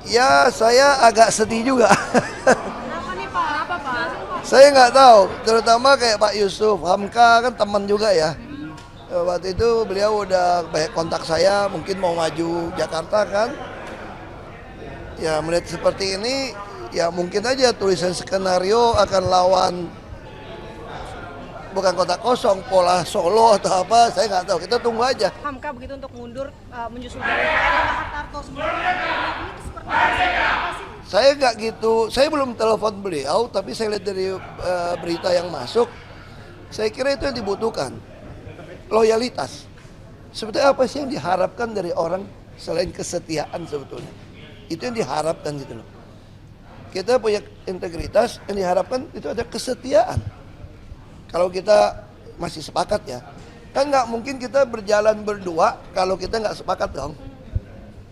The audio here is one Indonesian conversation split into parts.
Ya, saya agak sedih juga. Kenapa nih Pak? Apa Pak? Saya nggak tahu, terutama kayak Pak Yusuf Hamka kan teman juga ya. Waktu itu beliau udah banyak kontak saya, mungkin mau maju Jakarta kan. Ya melihat seperti ini, ya mungkin aja tulisan skenario akan lawan bukan kota kosong, pola Solo atau apa, saya nggak tahu. Kita tunggu aja. Hamka begitu untuk mundur menyusul dari Erlangga Hartarto sebelumnya. Ini seperti apa sih? Saya nggak gitu, saya belum telepon beliau, tapi saya lihat dari berita yang masuk, saya kira itu yang dibutuhkan, loyalitas. Sebetulnya apa sih yang diharapkan dari orang selain kesetiaan sebetulnya? Itu yang diharapkan gitu loh. Kita punya integritas, yang diharapkan itu ada kesetiaan. Kalau kita masih sepakat ya, kan nggak mungkin kita berjalan berdua kalau kita nggak sepakat dong.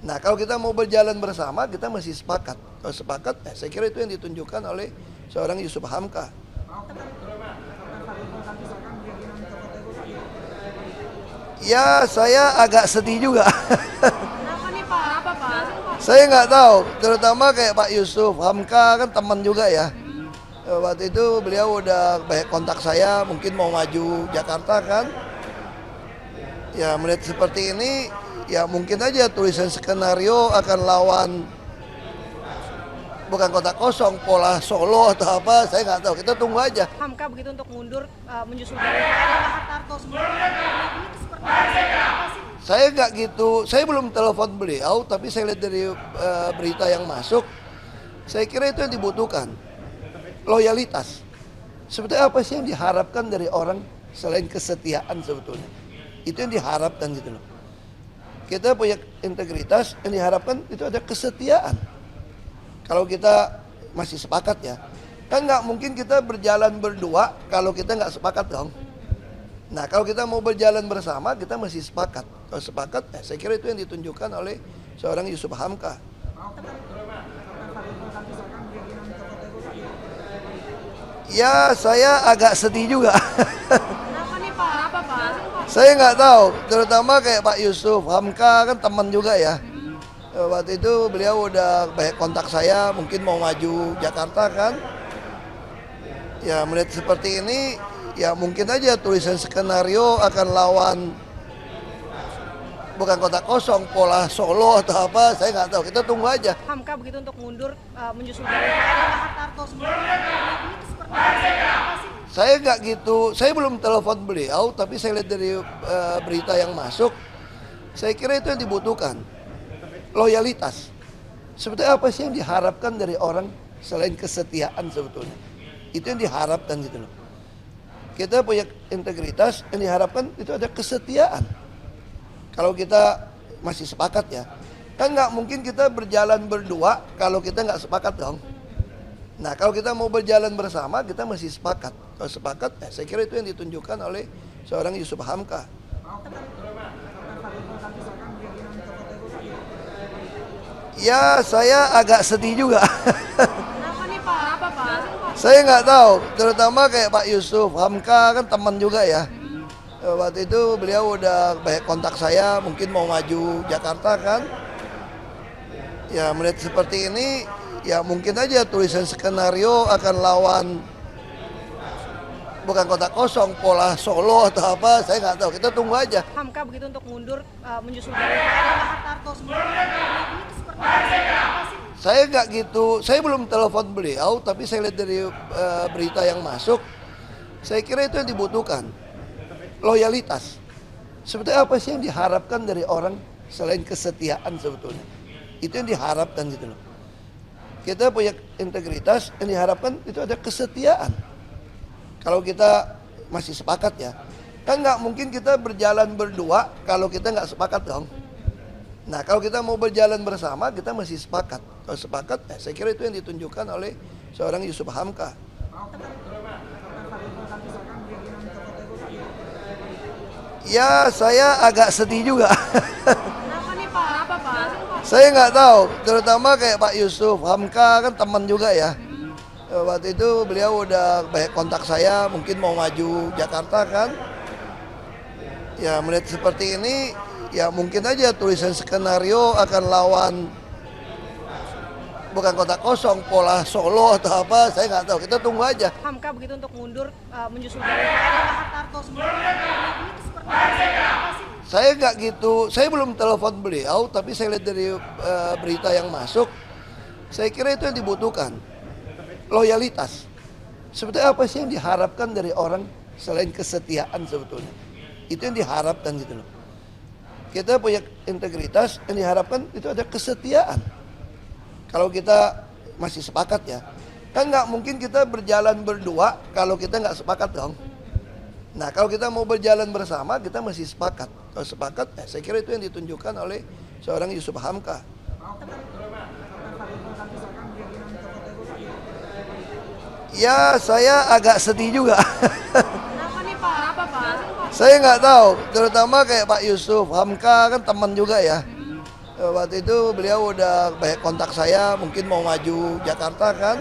Nah kalau kita mau berjalan bersama kita masih sepakat. Kalau sepakat, saya kira itu yang ditunjukkan oleh seorang Yusuf Hamka. Ya saya agak sedih juga. Kenapa nih Pak? Apa Pak? Saya nggak tahu, terutama kayak Pak Yusuf Hamka kan teman juga ya. Waktu itu beliau udah banyak kontak saya, mungkin mau maju Jakarta kan. Ya melihat seperti ini, ya mungkin aja tulisan skenario akan lawan bukan kota kosong, pola Solo atau apa, saya nggak tahu. Kita tunggu aja. Hamka begitu untuk mundur menyusul dari Erlangga Hartarto sebelumnya. Ini seperti apa sih? Saya nggak gitu, saya belum telepon beliau, tapi saya lihat dari berita yang masuk, saya kira itu yang dibutuhkan, loyalitas. Sebetulnya apa sih yang diharapkan dari orang selain kesetiaan sebetulnya? Itu yang diharapkan gitu loh. Kita punya integritas, yang diharapkan itu ada kesetiaan. Kalau kita masih sepakat ya, kan nggak mungkin kita berjalan berdua kalau kita nggak sepakat dong. Nah kalau kita mau berjalan bersama kita masih sepakat. Kalau sepakat, saya kira itu yang ditunjukkan oleh seorang Yusuf Hamka. Ya saya agak sedih juga. Kenapa nih Pak? Apa Pak? Saya nggak tahu, terutama kayak Pak Yusuf Hamka kan teman juga ya. Waktu itu beliau udah banyak kontak saya, mungkin mau maju Jakarta kan. Ya melihat seperti ini, ya mungkin aja tulisan skenario akan lawan bukan kota kosong, pola Solo atau apa, saya nggak tahu. Kita tunggu aja. Hamka begitu untuk mundur menyusul dari Erlangga Hartarto sebelumnya. Ini seperti apa sih? Saya nggak gitu, saya belum telepon beliau, tapi saya lihat dari berita yang masuk, saya kira itu yang dibutuhkan, loyalitas. Sebetulnya apa sih yang diharapkan dari orang selain kesetiaan sebetulnya? Itu yang diharapkan gitu loh. Kita punya integritas, yang diharapkan itu ada kesetiaan. Kalau kita masih sepakat ya, kan nggak mungkin kita berjalan berdua kalau kita nggak sepakat dong. Nah kalau kita mau berjalan bersama kita masih sepakat. Kalau sepakat, saya kira itu yang ditunjukkan oleh seorang Yusuf Hamka. Ya saya agak sedih juga. Kenapa nih Pak? Apa Pak? Saya nggak tahu, terutama kayak Pak Yusuf Hamka kan teman juga ya. Waktu itu beliau udah banyak kontak saya, mungkin mau maju Jakarta kan. Ya melihat seperti ini, ya mungkin aja tulisan skenario akan lawan bukan kota kosong, pola Solo atau apa, saya nggak tahu. Kita tunggu aja. Hamka begitu untuk mundur menyusul dari Erlangga Hartarto sebelumnya. Ini seperti apa sih? Saya nggak gitu, saya belum telepon beliau, tapi saya lihat dari berita yang masuk, saya kira itu yang dibutuhkan, loyalitas. Sebetulnya apa sih yang diharapkan dari orang selain kesetiaan sebetulnya? Itu yang diharapkan gitu loh. Kita punya integritas, yang diharapkan itu ada kesetiaan. Kalau kita masih sepakat ya, kan nggak mungkin kita berjalan berdua kalau kita nggak sepakat dong. Nah kalau kita mau berjalan bersama kita masih sepakat. Kalau sepakat, saya kira itu yang ditunjukkan oleh seorang Yusuf Hamka. Ya saya agak sedih juga. Kenapa nih Pak? Apa Pak? Saya nggak tahu, terutama kayak Pak Yusuf Hamka kan teman juga ya. Waktu itu beliau udah banyak kontak saya, mungkin mau maju Jakarta kan. Ya melihat seperti ini, ya mungkin aja tulisan skenario akan lawan bukan kota kosong, pola Solo atau apa, saya nggak tahu. Kita tunggu aja. Hamka begitu untuk mundur menyusul dari Pak Erlangga Hartarto sebelumnya. Ini seperti apa sih? Saya nggak gitu, saya belum telepon beliau, tapi saya lihat dari berita yang masuk, saya kira itu yang dibutuhkan, loyalitas. Sebetulnya apa sih yang diharapkan dari orang selain kesetiaan sebetulnya? Itu yang diharapkan gitu loh. Kita punya integritas, yang diharapkan itu ada kesetiaan. Kalau kita masih sepakat ya, kan nggak mungkin kita berjalan berdua kalau kita nggak sepakat dong. Nah kalau kita mau berjalan bersama, kita masih sepakat. Kalau sepakat, saya kira itu yang ditunjukkan oleh seorang Yusuf Hamka. Ya saya agak sedih juga. Kenapa nih Pak? Kenapa Pak? Saya nggak tahu, terutama kayak Pak Yusuf Hamka kan teman juga ya. Waktu itu beliau udah banyak kontak saya, mungkin mau maju Jakarta kan.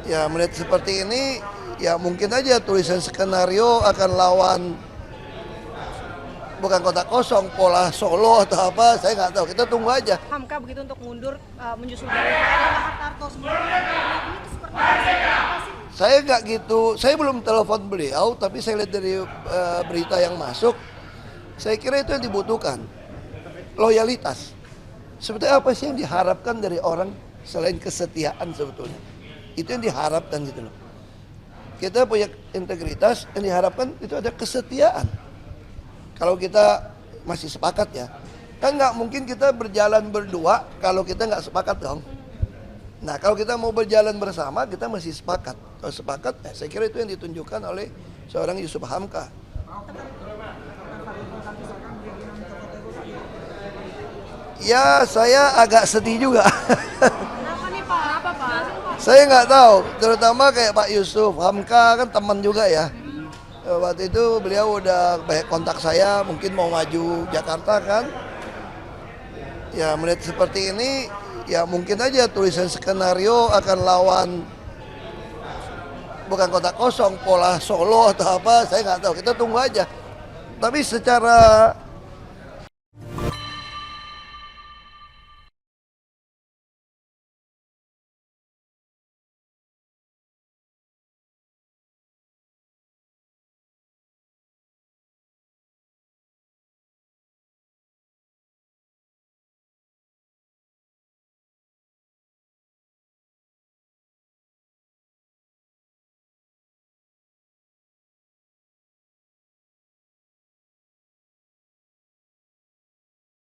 Ya melihat seperti ini, ya mungkin aja tulisan skenario akan lawan bukan kota kosong, pola Solo atau apa, saya nggak tahu. Kita tunggu aja. Hamka begitu untuk mundur menyusul dari Pak Erlangga Hartarto sebelumnya. Ini seperti apa sih? Saya nggak gitu, saya belum telepon beliau, tapi saya lihat dari berita yang masuk, saya kira itu yang dibutuhkan, loyalitas. Sebetulnya apa sih yang diharapkan dari orang selain kesetiaan sebetulnya? Itu yang diharapkan gitu loh. Kita punya integritas, yang diharapkan itu ada kesetiaan. Kalau kita masih sepakat ya, kan nggak mungkin kita berjalan berdua kalau kita nggak sepakat dong. Nah kalau kita mau berjalan bersama, kita masih sepakat. Kalau sepakat, saya kira itu yang ditunjukkan oleh seorang Yusuf Hamka. Ya saya agak sedih juga. Kenapa nih Pak? Kenapa Pak? Saya nggak tahu, terutama kayak Pak Yusuf Hamka kan teman juga ya. Waktu itu beliau udah banyak kontak saya, mungkin mau maju Jakarta kan. Ya melihat seperti ini, ya mungkin aja tulisan skenario akan lawan bukan kota kosong, pola Solo atau apa, saya nggak tahu. Kita tunggu aja. Tapi secara